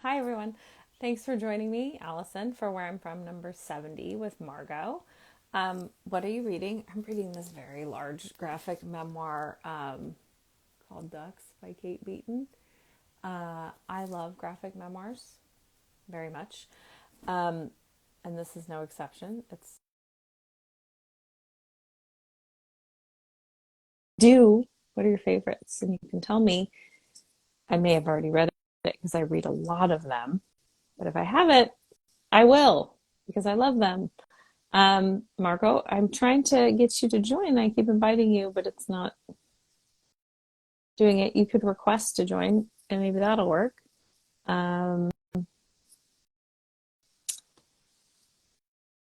Hi, everyone. Thanks for joining me, Allison, for Where I'm From, number 70 with Margo. What are you reading? I'm reading this very large graphic memoir called Ducks by Kate Beaton. I love graphic memoirs very much, and this is no exception. It's do. What are your favorites? And you can tell me. I may have already read it because I read a lot of them, but if I haven't, I will because I love them. Margo, I'm trying to get you to join. I keep inviting you, but it's not doing it. You could request to join, and maybe that'll work. Um,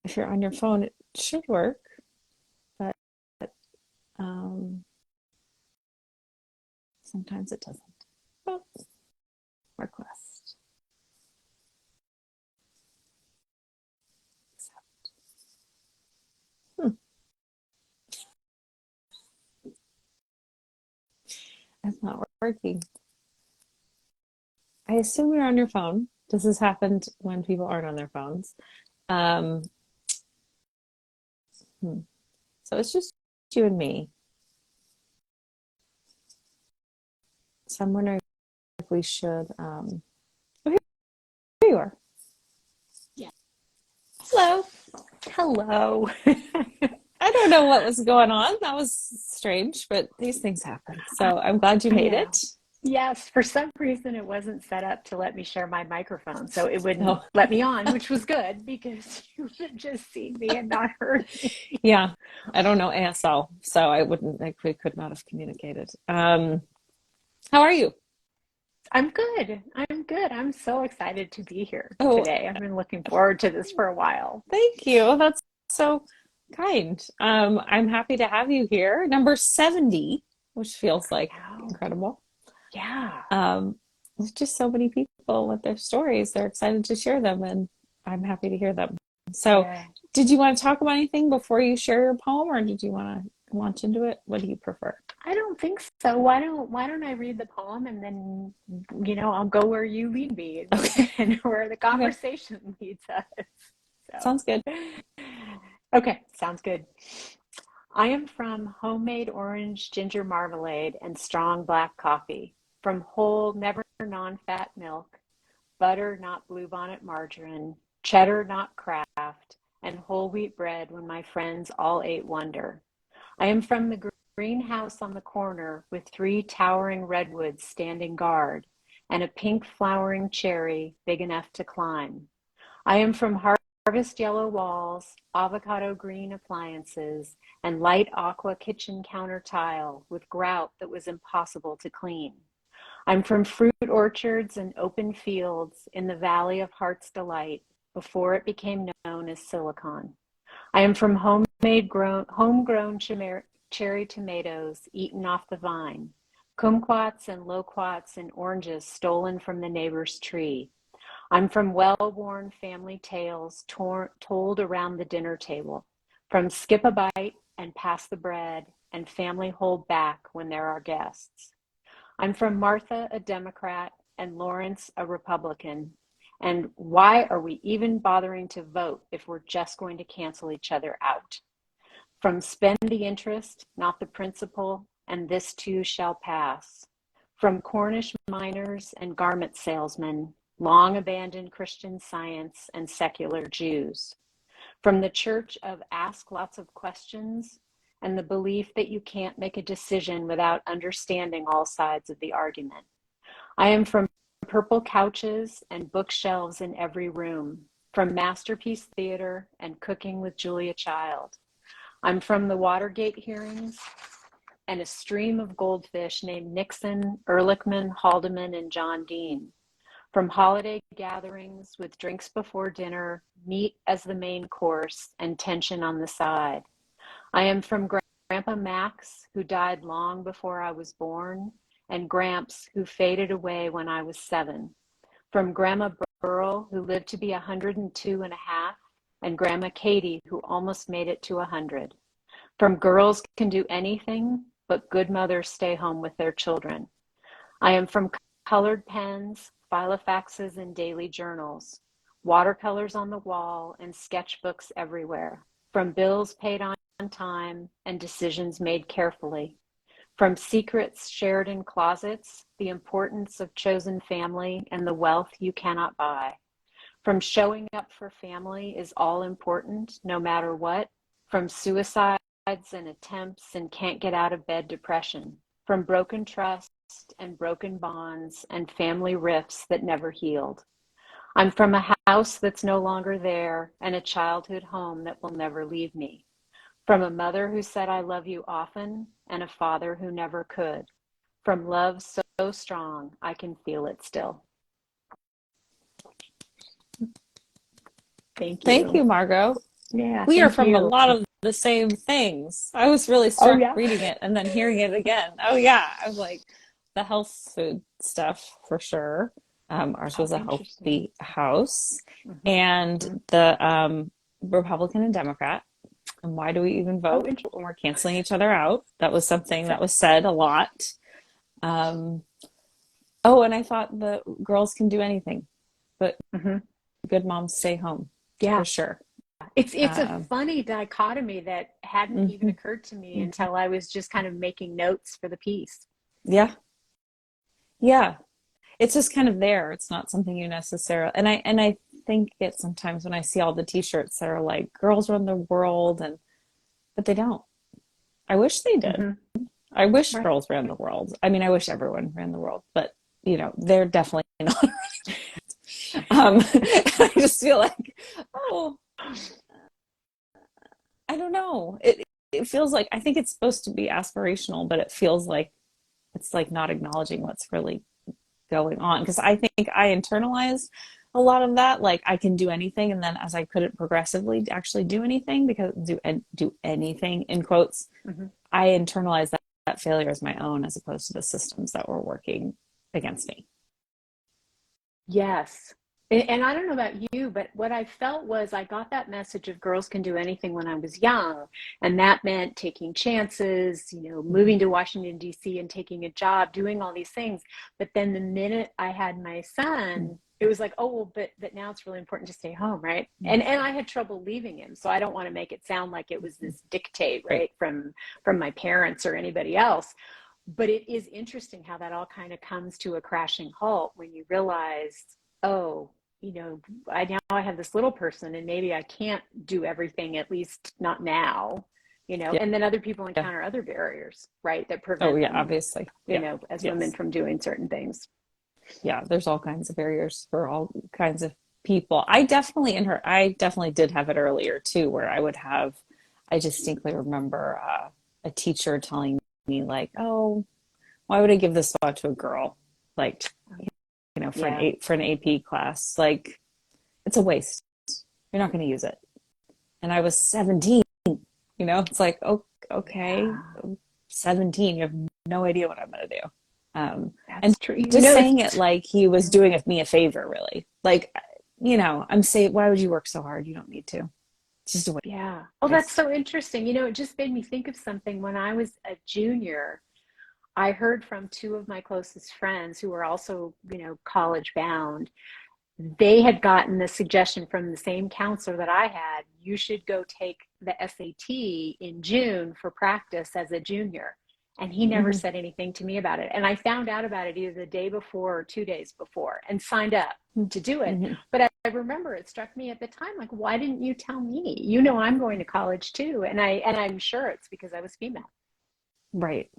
if you're on your phone, it should work, but um, sometimes it doesn't. Oh, request. Accept. Hmm, it's not working. I assume you're on your phone. This has happened when people aren't on their phones. Um, hmm. So it's just you and me. So I'm wondering if we should. Oh, here you are. Yeah. Hello. Hello. I don't know what was going on. That was strange, but these things happen. I, So I'm glad you I made know. it. Yes, for some reason it wasn't set up to let me share my microphone, so it wouldn't Oh, let me on, which was good because you would have just seen me and not heard me. yeah. I don't know ASL, so I wouldn't like we could not have communicated. How are you? I'm good. I'm good. I'm so excited to be here Oh, today. I've been looking forward to this for a while. thank you. That's so kind. I'm happy to have you here. Number 70, which feels like Oh, incredible. yeah. Um, there's just so many people with their stories. They're excited to share them, and I'm happy to hear them. So, Yeah. did you want to talk about anything before you share your poem, or did you want to launch into it? What do you prefer? I don't think so. Why don't I read the poem and then I'll go where you lead me Okay. and where the Okay. conversation leads us. Sounds good. So, okay, sounds good. I am from homemade orange ginger marmalade and strong black coffee, from whole, never non-fat milk, butter, not bluebonnet margarine, cheddar, not Kraft, and whole wheat bread when my friends all ate Wonder. I am from the greenhouse on the corner with three towering redwoods standing guard and a pink flowering cherry big enough to climb. I am from harvest yellow walls, avocado green appliances, and light aqua kitchen counter tile with grout that was impossible to clean. I'm from fruit orchards and open fields in the Valley of Heart's Delight before it became known as Silicon. I am from homegrown cherry tomatoes eaten off the vine, kumquats and loquats and oranges stolen from the neighbor's tree. I'm from well-worn family tales told around the dinner table, from skip a bite and pass the bread and family hold back when there are guests. I'm from Martha, a Democrat, and Lawrence, a Republican. And why are we even bothering to vote if we're just going to cancel each other out? From spend the interest, not the principle, and this too shall pass. From Cornish miners and garment salesmen, long abandoned Christian Science and secular Jews. From the church of ask lots of questions and the belief that you can't make a decision without understanding all sides of the argument. I am from purple couches and bookshelves in every room, from Masterpiece Theater and Cooking with Julia Child. I'm from the Watergate hearings and a stream of goldfish named Nixon, Ehrlichman, Haldeman, and John Dean. From holiday gatherings with drinks before dinner, meat as the main course, and tension on the side. I am from Grandpa Max, who died long before I was born, and Gramps, who faded away when I was 7. From Grandma Burl, who lived to be 102 and a half, and Grandma Katie, who almost made it to 100. From girls can do anything, but good mothers stay home with their children. I am from colored pens, filofaxes, and daily journals, watercolors on the wall, and sketchbooks everywhere, from bills paid on time and decisions made carefully, from secrets shared in closets, the importance of chosen family, and the wealth you cannot buy. From showing up for family is all important, no matter what, from suicides and attempts and can't get out of bed depression, from broken trust and broken bonds and family rifts that never healed. I'm from a house that's no longer there and a childhood home that will never leave me. From a mother who said, I love you often, and a father who never could. From love so strong, I can feel it still. Thank Thank you. you, Margo. Yeah, We are thank from a you. lot of the same things. I was really Oh, struck yeah. reading it and then hearing it again. Oh yeah, I was like the health food stuff for sure. Ours Oh, was a interesting. healthy house, Hmm. and Hmm. the Republican and Democrat. And why do we even Oh, vote interesting. when we're canceling each other out? That was something So, that was said a lot. Um, oh, and I thought the girls can do anything, but mhm. good moms stay home for Yeah. sure. It's a Um, funny dichotomy that hadn't even mhm, occurred to me mhm. until I was just kind of making notes for the piece. Yeah, yeah. It's just kind of there. It's not something you necessarily, and I think it sometimes when I see all the t-shirts that are like girls run the world, and but they don't. I wish they did. Hmm. I wish Right. girls ran the world. I mean, I wish everyone ran the world, but they're definitely not. I just feel like, oh, I don't know. It feels like I think it's supposed to be aspirational, but it feels like it's like not acknowledging what's really going on, because I think I internalized a lot of that. Like I can do anything, and then as I couldn't progressively actually do anything, because do anything in quotes, Hmm. I internalized that failure as my own, as opposed to the systems that were working against me. Yes. And I don't know about you, but what I felt was I got that message of girls can do anything when I was young. And that meant taking chances, moving to Washington, D.C. and taking a job, doing all these things. But then the minute I had my son, it was like, oh, well, but now it's really important to stay home, right? And I had trouble leaving him. So I don't want to make it sound like it was this dictate, Right. right, from my parents or anybody else. But it is interesting how that all kind of comes to a crashing halt when you realize, oh, I have this little person and maybe I can't do everything, at least not now, Yeah. and then other people Yeah. encounter other barriers, right, that Oh prevent yeah, them, obviously. Yeah. as women Yes. from doing certain things. Yeah, there's all kinds of barriers for all kinds of people. I definitely did have it earlier too, where I distinctly remember a teacher telling me like, "Oh, why would I give this thought to a girl? Like, for Yeah. an AP class, like it's a waste. You're not going to use it." And I was 17. It's like, oh, okay, Yeah, 17. You have no idea what I'm going to do. And that's true. just saying it It's like he was yeah. doing me a favor, really. Like, I'm saying, why would you work so hard? You don't need to. It's just a Yeah. Oh, that's waste. so interesting. It just made me think of something. When I was a junior, I heard from two of my closest friends who were also, college bound. They had gotten the suggestion from the same counselor that I had, you should go take the SAT in June for practice as a junior. And he never Mm-hmm. said anything to me about it. And I found out about it either the day before or 2 days before and signed up to do it. Mm-hmm. But I remember it struck me at the time, like, why didn't you tell me? I'm going to college too. And I'm sure it's because I was female. Right.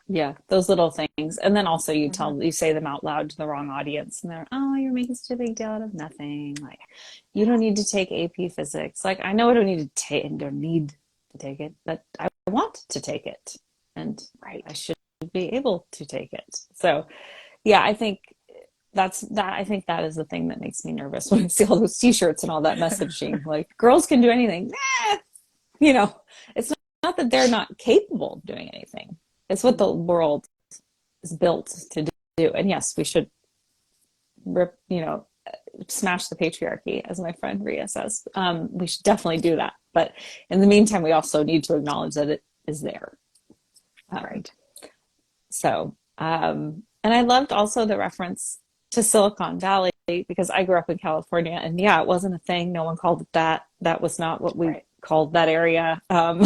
Yeah, those little things. And then also Hmm. you say them out loud to the wrong audience, and they're, oh, you're making such a big deal out of nothing. Like, you don't need to take AP physics. Like, I know I don't need to take it, but I want to take it. And I Right. should be able to take it. So, yeah, I think that is the thing that makes me nervous when I see all those t-shirts and all that messaging. Like, girls can do anything. Nah, you know, it's not that they're not capable of doing anything. It's what the world is built to do. And yes, we should rip, smash the patriarchy, as my friend Ria says. We should definitely do that. But in the meantime, we also need to acknowledge that it is there. Um, Right. so, And I loved also the reference to Silicon Valley because I grew up in California and yeah, it wasn't a thing. No one called it that. That was not what we Right. called that area. And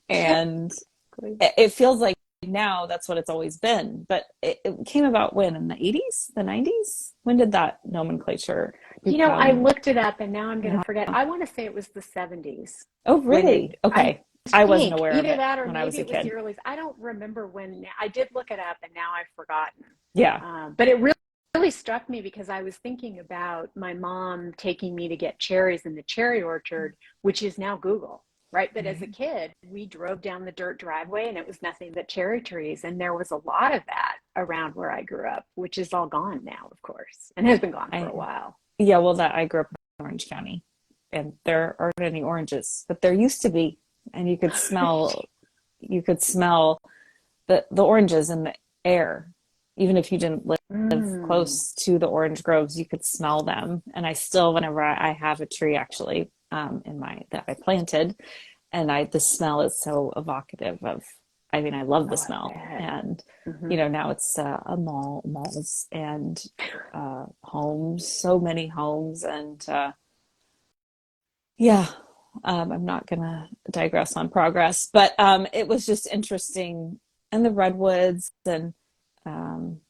Exactly. it feels like now that's what it's always been. But it came about when in the 80s, the 90s? When did that nomenclature I become? looked it up and now I'm going to Yeah. forget. I want to say it was the 70s Oh, when really? I Okay. I wasn't think aware of either it that or when I was maybe a it was the kid. early. I don't remember when. I did look it up and now I've forgotten. Yeah. But it really struck me because I was thinking about my mom taking me to get cherries in the cherry orchard, which is now Google, right? But as a Right. kid, we drove down the dirt driveway and it was nothing but cherry trees. And there was a lot of that around where I grew up, which is all gone now, of course, and has been gone for I a while. Yeah, well, that I grew up in Orange County, and there aren't any oranges, but there used to be, and you could smell the oranges in the air, even if you didn't live Mm, close to the orange groves, you could smell them. And I still, whenever I have a tree actually in my that I planted, and I the smell is so evocative of. I mean, I love the oh, I smell, bet. and Hmm. now it's a malls and homes, so many homes, and yeah, I'm not gonna digress on progress, but it was just interesting, and the redwoods, and um,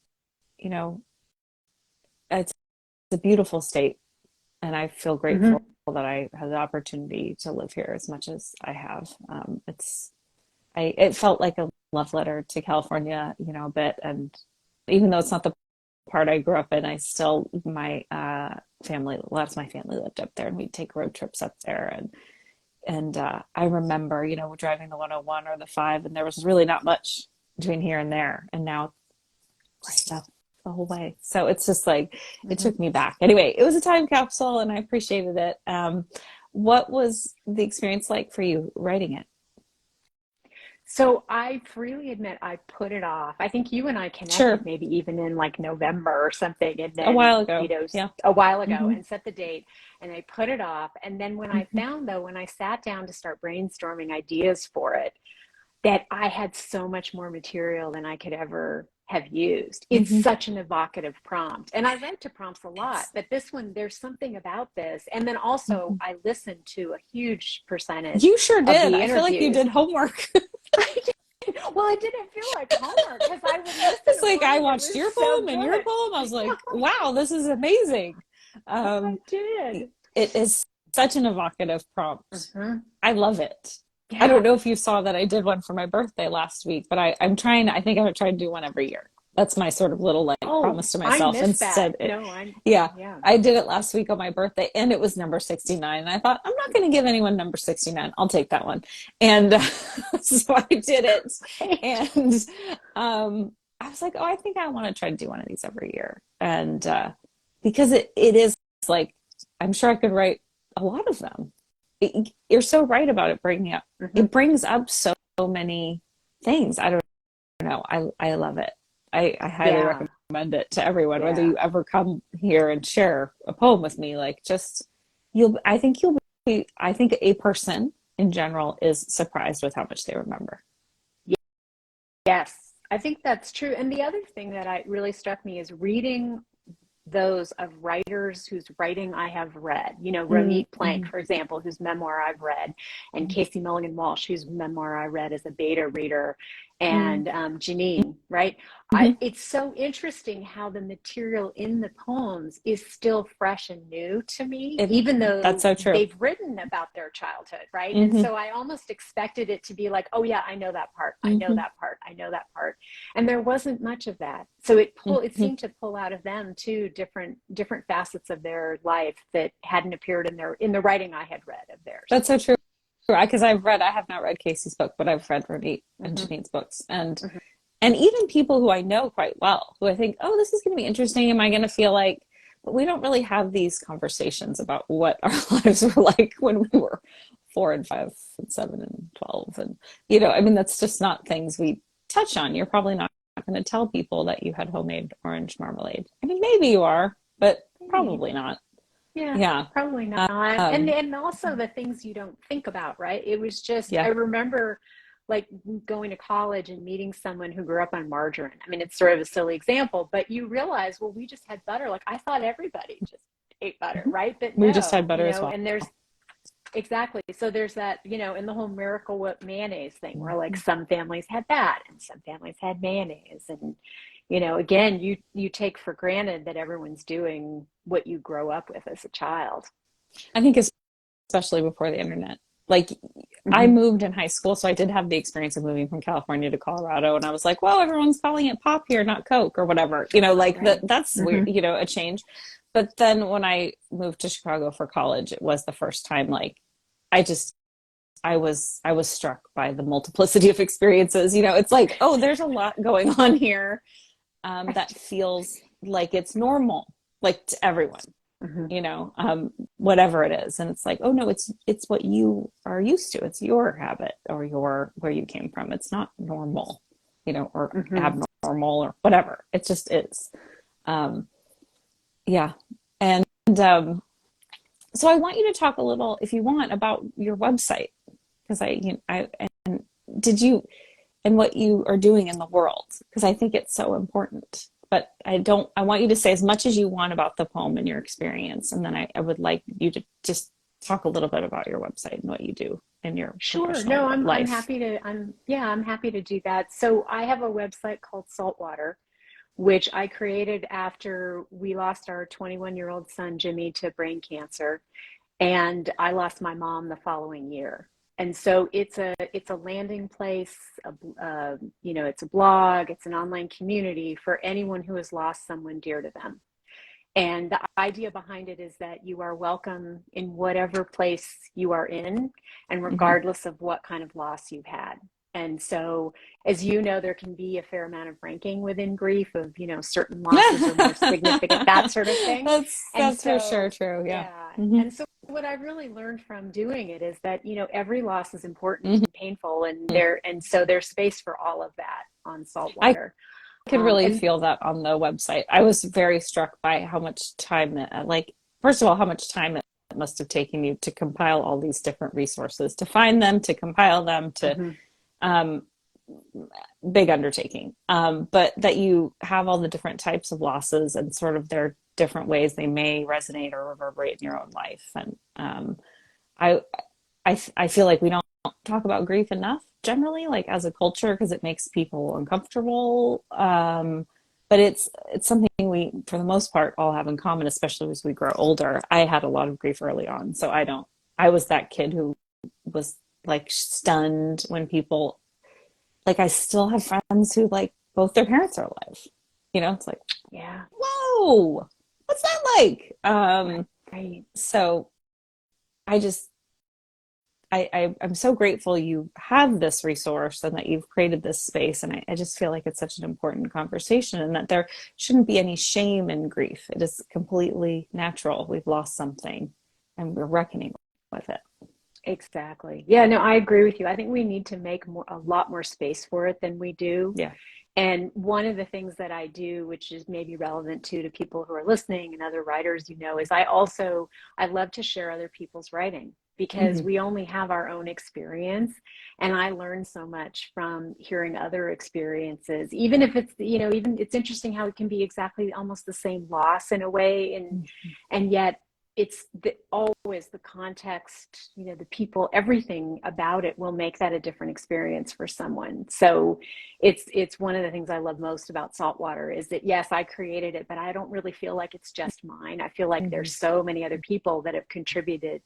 you know, it's a beautiful state, and I feel grateful Hmm. that I had the opportunity to live here as much as I have. It felt like a love letter to California, a bit, and even though it's not the part I grew up in, I still my family, lots of my family lived up there, and we'd take road trips up there, and I remember, driving the 101 or the 5, and there was really not much between here and there. And now it's Right. stuff the whole way. So it's just like, it Hmm. took me back. Anyway, it was a time capsule and I appreciated it. What was the experience like for you writing it? So I freely admit I put it off. I think you and I connected Sure. maybe even in like November or something, and A then, while ago. Yeah. a while ago Hmm. and set the date, and I put it off. And then when I Hmm. found, though, when I sat down to start brainstorming ideas for it, that I had so much more material than I could ever have used. It's Hmm. such an evocative prompt. And I write to prompts a lot, Yes. but this one, there's something about this. And then also, Hmm. I listened to a huge percentage You sure of did. the I feel like you interviews. did homework. I did. Well, it didn't feel like homework because I would listen It's to like I one and it watched was your so poem and your good. poem. I was No, like, wow, this is amazing. I Um, did. it is such an evocative prompt. Hmm. I love it. I don't Yeah. know if you saw that I did one for my birthday last week, but I'm trying, I think I would try to do one every year. That's my sort of little like Oh, promise to I myself. missed that. Instead, No, I'm, yeah, yeah. I did it last week on my birthday and it was number 69. And I thought, I'm not going to give anyone number 69. I'll take that one. And so I did it. Right. And I was like, oh, I think I want to try to do one of these every year. And because it is like, I'm sure I could write a lot of them. You're so right about Hmm. it brings up so many things. I don't know. I love it. I highly Yeah. recommend it to everyone, whether Yeah. you ever come here and share a poem with me. Like just I think a person in general is surprised with how much they remember. Yes. I think that's true. And the other thing that I really struck me is reading those of writers whose writing I have read. Ronit Plank, Mm-hmm. for example, whose memoir I've read, and Casey Milligan Walsh, whose memoir I read as a beta reader, Mm-hmm. and Janine, right? Mm-hmm. It's so interesting how the material in the poems is still fresh and new to me, It, even that's though so true. they've written about their childhood, right? And Mm-hmm. so I almost expected it to be like, oh yeah, I know that part. I know Mm-hmm. that part. I know that part. And there wasn't much of that. So it Mm-hmm. seemed to pull out of them too different facets of their life that hadn't appeared in the writing I had read of theirs. That's so true. Because I have not read Casey's book, but I've read Ronit and Hmm. Janine's books, and Hmm. even people who I know quite well, who I think, oh, this is going to be interesting. Am I going to feel like? But we don't really have these conversations about what our lives were like when we were 4 and 5 and 7 and 12, and I mean, that's just not things we touch on. You're probably not going to tell people that you had homemade orange marmalade. I mean, maybe you are, but Maybe. probably not. Yeah, Yeah. probably not. And Um, and also the things you don't think about, right? It was just I yeah. remember like going to college and meeting someone who grew up on margarine. I mean, it's sort of a silly example, but you realize, well, we just had butter. Like I thought everybody just ate butter, right? But We just had no, butter as well. and there's exactly. So there's that, in the whole Miracle Whip mayonnaise thing where like Mhm. some families had that and some families had mayonnaise. And, again, you take for granted that everyone's doing what you grow up with as a child. I think especially before the internet. Like I Hmm. moved in high school, so I did have the experience of moving from California to Colorado, and I was like, well, everyone's calling it pop here, not Coke or whatever. Like Right. that's Hmm. weird, a change. But then when I moved to Chicago for college, it was the first time like I just I was struck by the multiplicity of experiences. It's like, oh, there's a lot going on here that Right. feels like it's normal, like to everyone, Hmm. whatever it is. And it's like, oh no, it's what you are used to. It's your habit or your where you came from. It's not normal, or Hmm. abnormal or whatever. It just is. Um, yeah. And so I want you to talk a little, if you want, about your website because and did you and what you are doing in the world because I think it's so important. But I want you to say as much as you want about the poem and your experience. And then I would like you to just talk a little bit about your website and what you do in your Sure. No, professional I'm life. happy to I'm happy to do that. So I have a website called Saltwater, which I created after we lost our 21-year-old son Jimmy to brain cancer, and I lost my mom the following year. And so it's a landing place, it's a blog, it's an online community for anyone who has lost someone dear to them. And the idea behind it is that you are welcome in whatever place you are in, and Mm-hmm. regardless of what kind of loss you've had. And so, as you know, there can be a fair amount of ranking within grief of, certain losses are more significant, that sort of thing. And That's for sure so, true. Yeah. yeah. Mm-hmm. And so, what I've really learned from doing it is that, every loss is important Mm-hmm. and painful, and so there's space for all of that on I Saltwater. could really And feel that on the website. I was very struck by how much time like, first of all, how much time it must have taken you to compile all these different resources, to find them, to compile them, to mhm, um, big undertaking. But that you have all the different types of losses and sort of their different ways they may resonate or reverberate in your own life. And I, I feel like we don't talk about grief enough generally, like as a culture, because it makes people uncomfortable. But it's something we, for the most part, all have in common, especially as we grow older. I had a lot of grief early on, so I don't. I was that kid who was like stunned when people like. I still have friends who like both their parents are alive. It's like, yeah, whoa, what's that like? right. So I just I'm so grateful you have this resource and that you've created this space. And I just feel like it's such an important conversation and that there shouldn't be any shame in grief. It is completely natural. We've lost something and we're reckoning with it. Exactly. Yeah, no, I agree with you. I think we need to make a lot more space for it than we do. Yeah. And one of the things that I do, which is maybe relevant to people who are listening and other writers, is I love to share other people's writing because Mm-hmm. we only have our own experience. And I learn so much from hearing other experiences, even if even it's interesting how it can be exactly almost the same loss in a way. And yet it's always the context, the people, everything about it will make that a different experience for someone. So it's one of the things I love most about Saltwater is that yes, I created it, but I don't really feel like it's just mine. I feel like Mm-hmm. there's so many other people that have contributed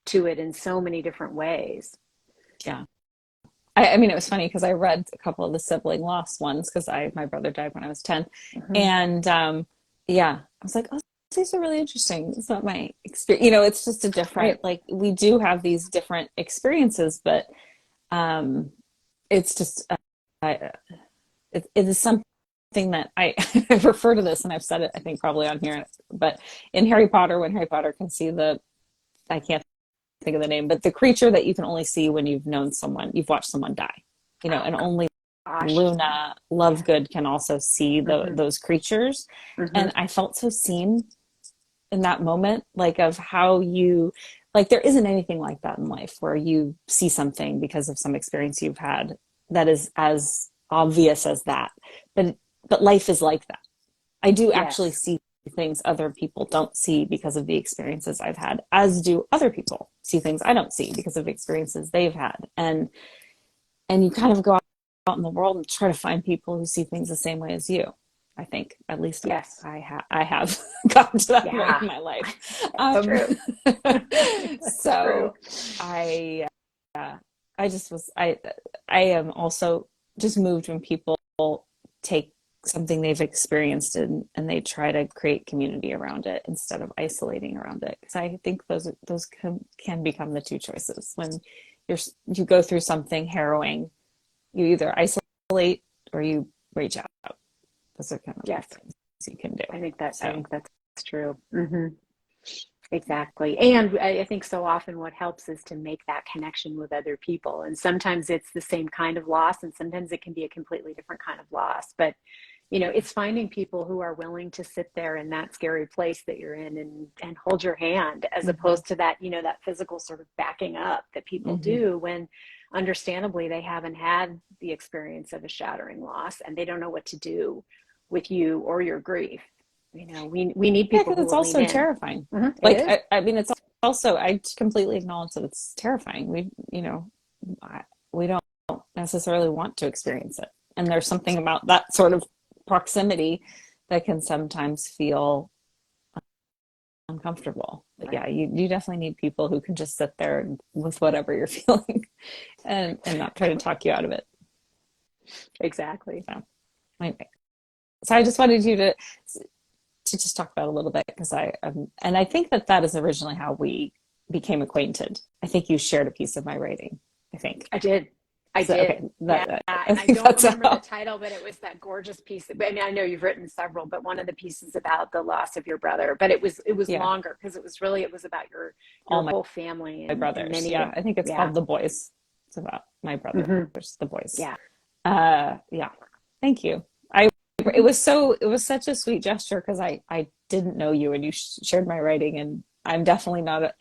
to it in so many different ways. Yeah. I mean, it was funny because I read a couple of the sibling loss ones because my brother died when I was 10. Hmm. And yeah, I was like, oh, these are really interesting. It's not my experience. It's just a different, Right. like, we do have these different experiences, but um, it's just, I, it is something that I refer to this, and I've said it, I think, probably on here, but in Harry Potter, when Harry Potter can see I can't think of the name, but the creature that you can only see when you've watched someone die, Oh and only gosh. Luna Yeah. Lovegood can also see Hmm. those creatures. Hmm. And I felt so seen in that moment, like of how like there isn't anything like that in life where you see something because of some experience you've had. that is as obvious as that. But life is like that. I do actually Yes. see things other people don't see because of the experiences I've had, as do other people see things I don't see because of experiences they've had. And you kind of go out in the world and try to find people who see things the same way as you. I think at least Yes. I have gotten to that point Yeah. in my life. That's Um, true. That's true. so I I just was I am also just moved when people take something they've experienced and they try to create community around it instead of isolating around it, because I think those can become the two choices when you're you go through something harrowing. You either isolate or you reach out. Those are kind of the Yes. things you can do. I So think that's true. Exactly. And I think so often what helps is to make that connection with other people. And sometimes it's the same kind of loss, and sometimes it can be a completely different kind of loss. But, it's finding people who are willing to sit there in that scary place that you're in and hold your hand, as mm-hmm, opposed to that, that physical sort of backing up that people mm-hmm. do when understandably they haven't had the experience of a shattering loss and they don't know what to do with you or your grief. We need Yeah, people because who it's will lean also in. terrifying. It Like is. I mean, it's also I completely acknowledge that it's terrifying. We don't necessarily want to experience it, and there's something about that sort of proximity that can sometimes feel uncomfortable. But Right. yeah, you definitely need people who can just sit there with whatever you're feeling and not try to talk you out of it. Exactly. So anyway, so I just wanted you to just talk about it a little bit because and I think that is originally how we became acquainted. I think you shared a piece of my writing. I think I did. I so. Okay, did. Yeah. I And I think don't that's remember the how. title, but it was that gorgeous piece. I mean, I know you've written several, but one of the pieces about the loss of your brother, but it was Yeah, longer because it was about your all whole family my and brothers. many Yeah, of, I think it's yeah. called The Boys. It's about my brothers, Hmm. the boys. Yeah. Yeah. Thank you. Hmm. It was such a sweet gesture because I didn't know you and you shared my writing, and I'm definitely not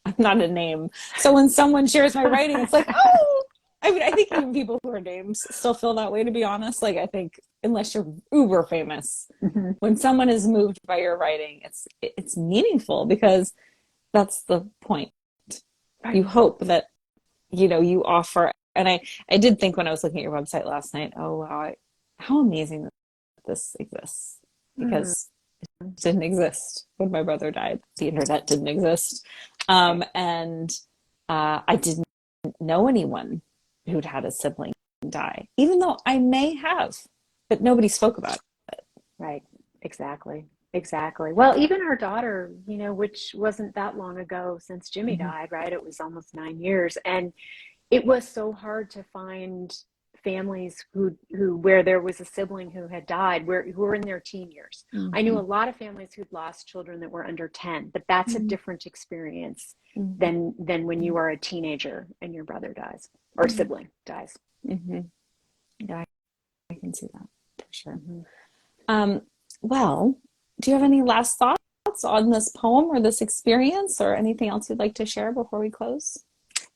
I'm not a name. So when someone shares my writing, it's like, oh, I mean, I think even people who are names still feel that way, to be honest. Like, I think unless you're uber famous, Hmm. when someone is moved by your writing, it's meaningful because that's the point. Right. You hope that, you offer, and I did think when I was looking at your website last night, oh wow, how amazing that this exists, Hmm. because it didn't exist when my brother died. The internet didn't exist. Right. And I didn't know anyone who'd had a sibling die, even though I may have, but nobody spoke about it. Right. Exactly. Exactly. Well, even our daughter, which wasn't that long ago since Jimmy Mm-hmm. died, right? It was almost 9 years. And it was so hard to find families who where there was a sibling who had died who were in their teen years. I knew Mm-hmm. a lot of families who'd lost children that were under 10, but that's a Mm-hmm. different experience Mm-hmm. than when you are a teenager and your brother dies or sibling dies. Mm-hmm. Yeah, I can see that for sure. Mhm. Um, well, do you have any last thoughts on this poem or this experience or anything else you'd like to share before we close?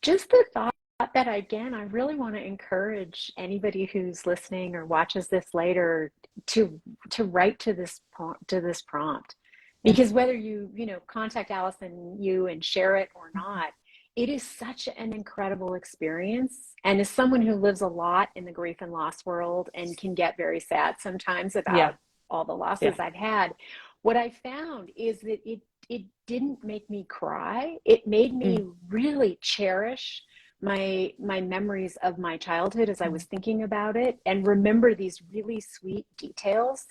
Just the thought that, again, I really want to encourage anybody who's listening or watches this later to write to this prompt, Yeah. because whether you contact Allison you and share it or not, it is such an incredible experience. And as someone who lives a lot in the grief and loss world and can get very sad sometimes Yeah. about all the Yeah. losses I've had, what I found is that it didn't make me cry. It made me Mm-hmm. really cherish my memories of my childhood as I was thinking about it and remember these really sweet details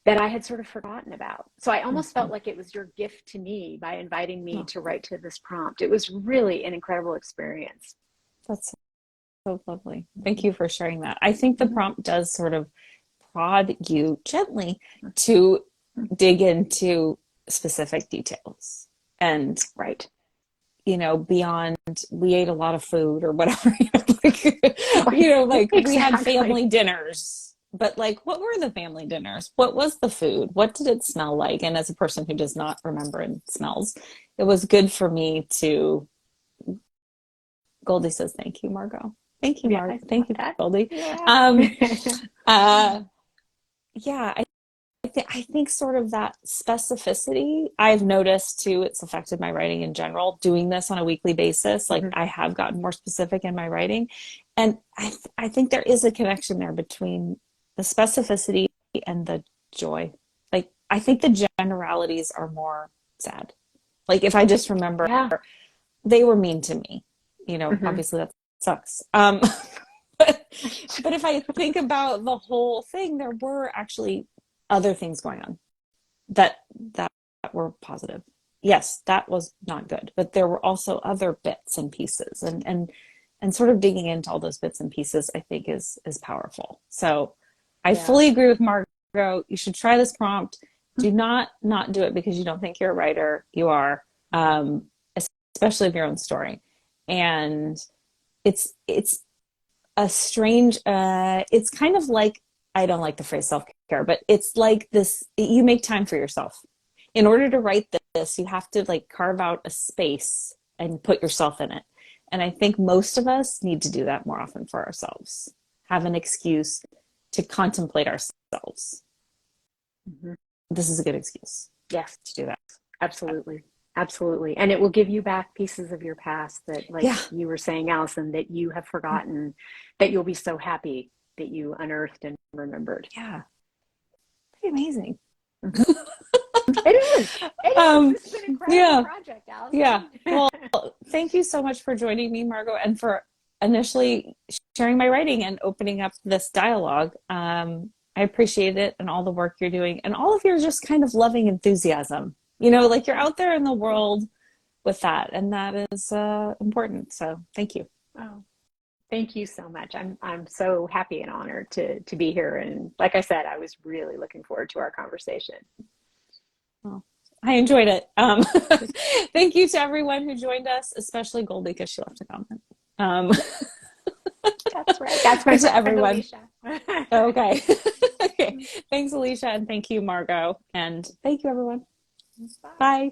that I had sort of forgotten about. So I almost Mm-hmm. felt like it was your gift to me by inviting me Oh, to write to this prompt. It was really an incredible experience. that's so lovely. Thank you for sharing that. I think the Mm-hmm. prompt does sort of prod you gently to dig into specific details. And, Right. beyond we ate a lot of food or whatever, like, Right. like we had Exactly. family dinners. But like, what were the family dinners? What was the food? What did it smell like? And as a person who does not remember and smells, it was good for me to. Goldie says, "Thank you, Margo." Thank you, Yeah, Mark. I Thank thought you, that. Goldie. Yeah. Um, uh, yeah, I think sort of that specificity I've noticed too, it's affected my writing in general. Doing this on a weekly basis, like Hmm. I have gotten more specific in my writing. And I think there is a connection there between the specificity and the joy. Like I think the generalities are more sad. Like if I just remember Yeah. they were mean to me, Hmm. obviously that sucks. But, but if I think about the whole thing, there were actually other things going on that that were positive. Yes, that was not good, but there were also other bits and pieces, and sort of digging into all those bits and pieces, I think is powerful. So I Yeah. fully agree with Margo. You should try this prompt. Do not do it because you don't think you're a writer. You are, um, especially of your own story, and it's a strange. It's kind of like I don't like the phrase self care, but it's like this. You make time for yourself in order to write this, you have to like carve out a space and put yourself in it. And I think most of us need to do that more often for ourselves. Have an excuse to contemplate ourselves. Hmm. This is a good excuse Yes, to do that. absolutely. Absolutely. And it will give you back pieces of your past that, like Yeah. you were saying, Allison, that you have forgotten, that you'll be so happy that you unearthed and remembered. Yeah. Pretty amazing. Hmm. It is. It is. um, This is an incredible yeah. project, Yeah. Allison. Well, thank you so much for joining me, Margo, and for initially sharing my writing and opening up this dialogue. I appreciate it and all the work you're doing and all of your just kind of loving enthusiasm. Like you're out there in the world with that, and that is important. So thank you. Oh, thank you so much. I'm so happy and honored to be here. And like I said, I was really looking forward to our conversation. Well, I enjoyed it. Thank you to everyone who joined us, especially Goldie because she left a comment. Um, That's right. That's my but to friend everyone. Alicia. Okay. Okay. Thanks, Alicia, and thank you, Margo. And thank you, everyone. Bye. Bye.